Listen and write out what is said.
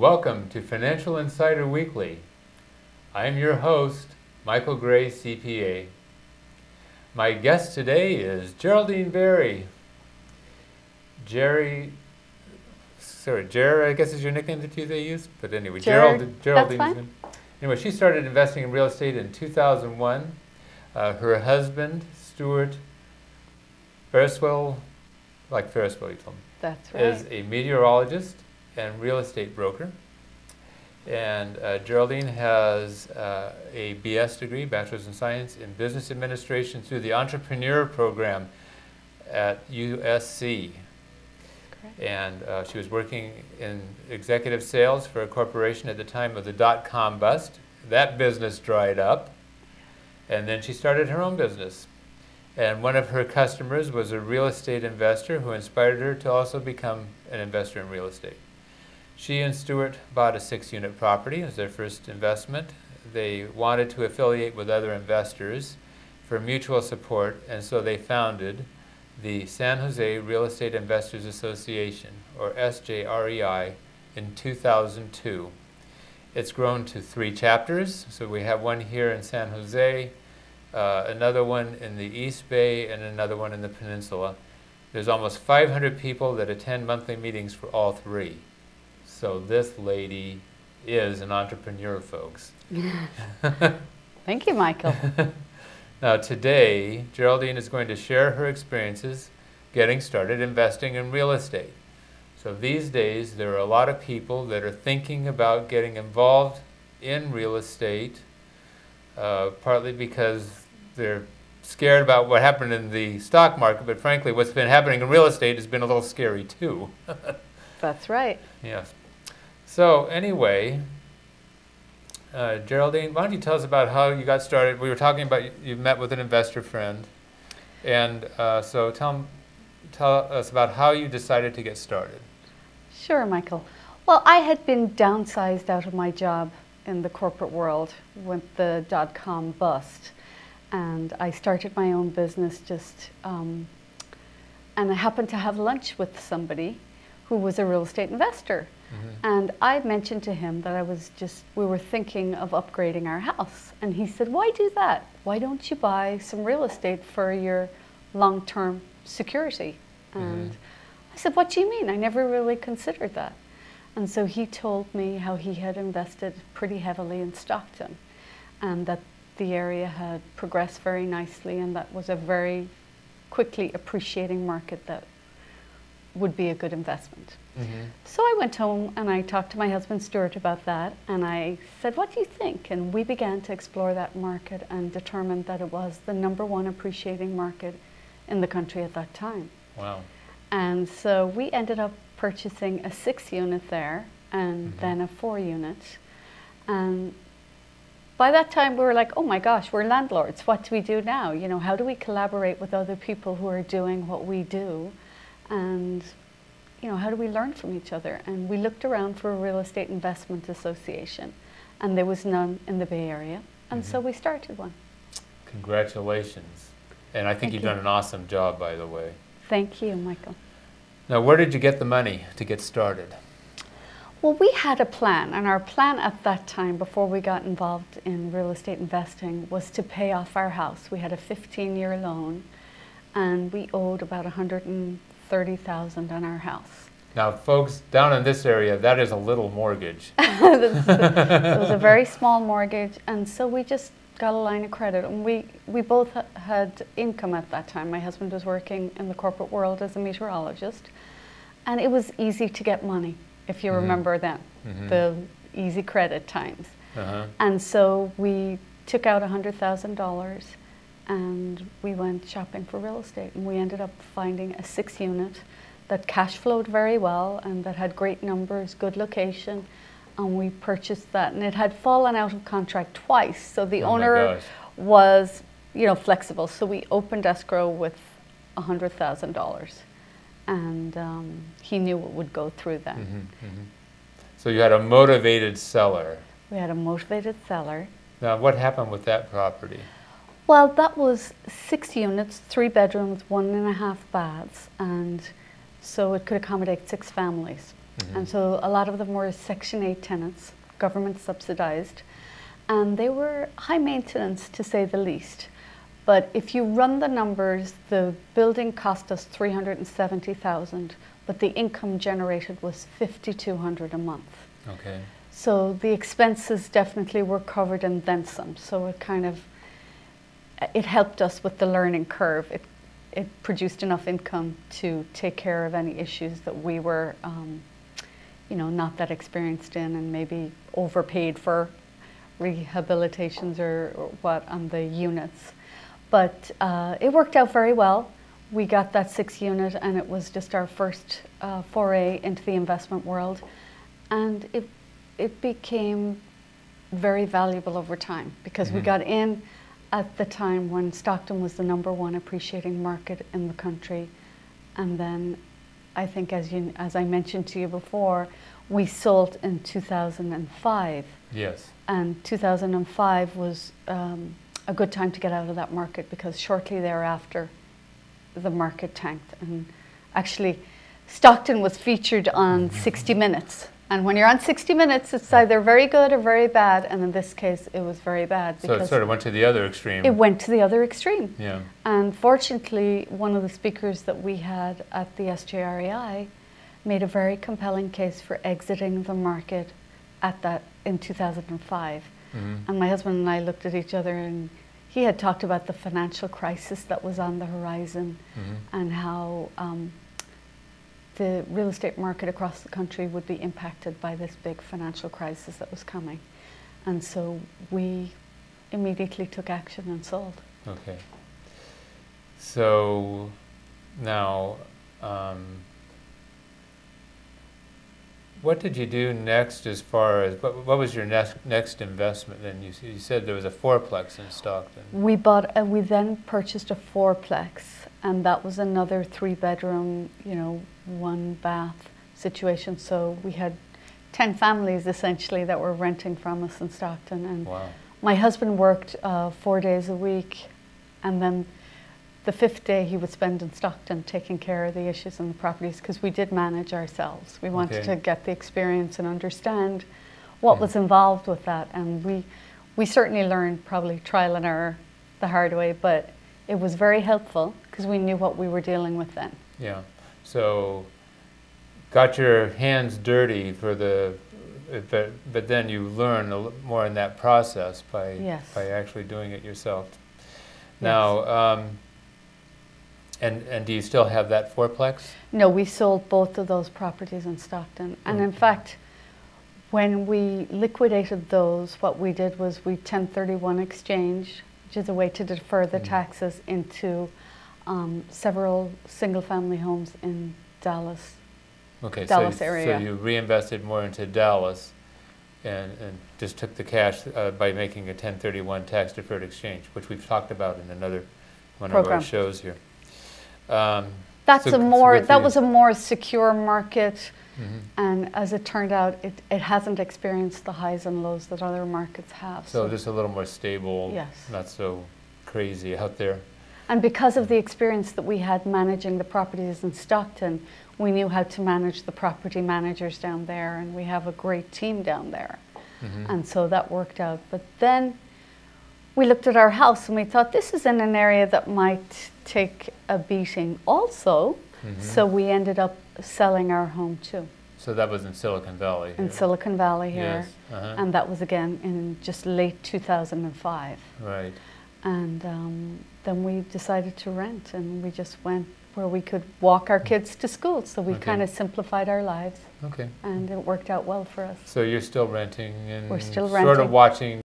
Welcome to Financial Insider Weekly. I'm your host, Michael Gray, CPA. My guest today is Geraldine Berry. Jerry, I guess is your nickname that they use? But anyway, Geraldine. That's fine. Anyway, she started investing in real estate in 2001. Her husband, Stuart Ferriswell, like Ferriswell, you told me. That's right. Is a meteorologist and real estate broker. And Geraldine has a BS degree, Bachelor's in Science, in Business Administration through the Entrepreneur Program at USC. Correct. And she was working in executive sales for a corporation at the time of the dot-com bust. That business dried up, and then she started her own business. And one of her customers was a real estate investor who inspired her to also become an investor in real estate. She and Stuart bought a 6-unit property as their first investment. They wanted to affiliate with other investors for mutual support, and so they founded the San Jose Real Estate Investors Association, or SJREI, in 2002. It's grown to 3 chapters, so we have one here in San Jose, another one in the East Bay, and another one in the Peninsula. There's almost 500 people that attend monthly meetings for all 3. So this lady is an entrepreneur, folks. Thank you, Michael. Now today, Geraldine is going to share her experiences getting started investing in real estate. So these days, there are a lot of people that are thinking about getting involved in real estate, partly because they're scared about what happened in the stock market, but frankly, what's been happening in real estate has been a little scary too. That's right. Yes. So anyway, Geraldine, why don't you tell us about how you got started? We were talking about you met with an investor friend, and so tell us about how you decided to get started. Sure, Michael. Well, I had been downsized out of my job in the corporate world with the dot-com bust, and I started my own business and I happened to have lunch with somebody who was a real estate investor. Mm-hmm. And I mentioned to him that we were thinking of upgrading our house. And he said, why do that? Why don't you buy some real estate for your long-term security? And I said, what do you mean? I never really considered that. And so he told me how he had invested pretty heavily in Stockton, and that the area had progressed very nicely, and that was a very quickly appreciating market that would be a good investment. Mm-hmm. So I went home and I talked to my husband Stuart about that, and I said, what do you think? And we began to explore that market and determined that it was the #1 appreciating market in the country at that time. Wow. And so we ended up purchasing a 6-unit there, and then a 4-unit. And by that time we were like, oh my gosh, we're landlords. What do we do now? You know, how do we collaborate with other people who are doing what we do? And you know, how do we learn from each other? And we looked around for a real estate investment association, and there was none in the Bay Area, and so we started one. Congratulations. And I think you've done an awesome job, by the way. Thank you, Michael. Now, where did you get the money to get started? Well, we had a plan, and our plan at that time, before we got involved in real estate investing, was to pay off our house. We had a 15-year loan, and we owed about $130,000 on our house. Now, folks, down in this area, that is a little mortgage. It was a very small mortgage, and so we just got a line of credit. And we both had income at that time. My husband was working in the corporate world as a meteorologist, and it was easy to get money, if you remember then, the easy credit times. And so we took out $100,000, and we went shopping for real estate, and we ended up finding a 6-unit that cash flowed very well and that had great numbers, good location, and we purchased that. And it had fallen out of contract twice, so the owner was, you know, flexible. So we opened escrow with $100,000, and he knew it would go through then. So you had a motivated seller. We had a motivated seller. Now, what happened with that property? Well, that was 6 units, 3 bedrooms, 1.5 baths, and so it could accommodate 6 families. And so a lot of them were Section 8 tenants, government subsidized, and they were high maintenance to say the least. But if you run the numbers, the building cost us $370,000, but the income generated was $5,200 a month. Okay. So the expenses definitely were covered and then some. So it helped us with the learning curve. It produced enough income to take care of any issues that we were, not that experienced in, and maybe overpaid for rehabilitations or what on the units. But it worked out very well. We got that 6 unit, and it was just our first foray into the investment world. And it became very valuable over time, because we got in at the time when Stockton was the #1 appreciating market in the country. And then I think, as I mentioned to you before, we sold in 2005. Yes. And 2005 was a good time to get out of that market, because shortly thereafter the market tanked. And actually Stockton was featured on 60 Minutes. And when you're on 60 Minutes, it's either very good or very bad. And in this case, it was very bad. So it sort of went to the other extreme. It went to the other extreme. Yeah. And fortunately, one of the speakers that we had at the SJREI made a very compelling case for exiting the market in 2005. And my husband and I looked at each other, and he had talked about the financial crisis that was on the horizon, and how the real estate market across the country would be impacted by this big financial crisis that was coming. And so we immediately took action and sold. Okay. So now, what did you do next, as far as, what was your next investment? And you said there was a fourplex in Stockton. We then purchased a fourplex, and that was another 3-bedroom, 1-bath situation. So we had 10 families essentially that were renting from us in Stockton. And wow. My husband worked 4 days a week, and then the 5th day he would spend in Stockton taking care of the issues in the properties, because we did manage ourselves. We wanted to get the experience and understand what was involved with that. And we certainly learned, probably trial and error, the hard way, but it was very helpful because we knew what we were dealing with then. Yeah. So got your hands dirty for but then you learn more in that process by actually doing it yourself. Now, and do you still have that fourplex? No, we sold both of those properties in Stockton. And in fact, when we liquidated those, what we did was we 1031 exchange, which is a way to defer the taxes, into several single-family homes in Dallas. Okay, Dallas area. So you reinvested more into Dallas, and just took the cash by making a 1031 tax-deferred exchange, which we've talked about in another one of our shows here. That was a more secure market, and as it turned out, it hasn't experienced the highs and lows that other markets have. So just a little more stable, not so crazy out there. And because of the experience that we had managing the properties in Stockton, we knew how to manage the property managers down there, and we have a great team down there. And so that worked out. But then we looked at our house and we thought, this is in an area that might take a beating also. So we ended up selling our home too. So that was in Silicon Valley here. In Silicon Valley here. Yes. And that was again in just late 2005. Right. And then we decided to rent, and we just went where we could walk our kids to school. So we kind of simplified our lives. Okay. And it worked out well for us. So you're still renting, and we're still renting. Sort of watching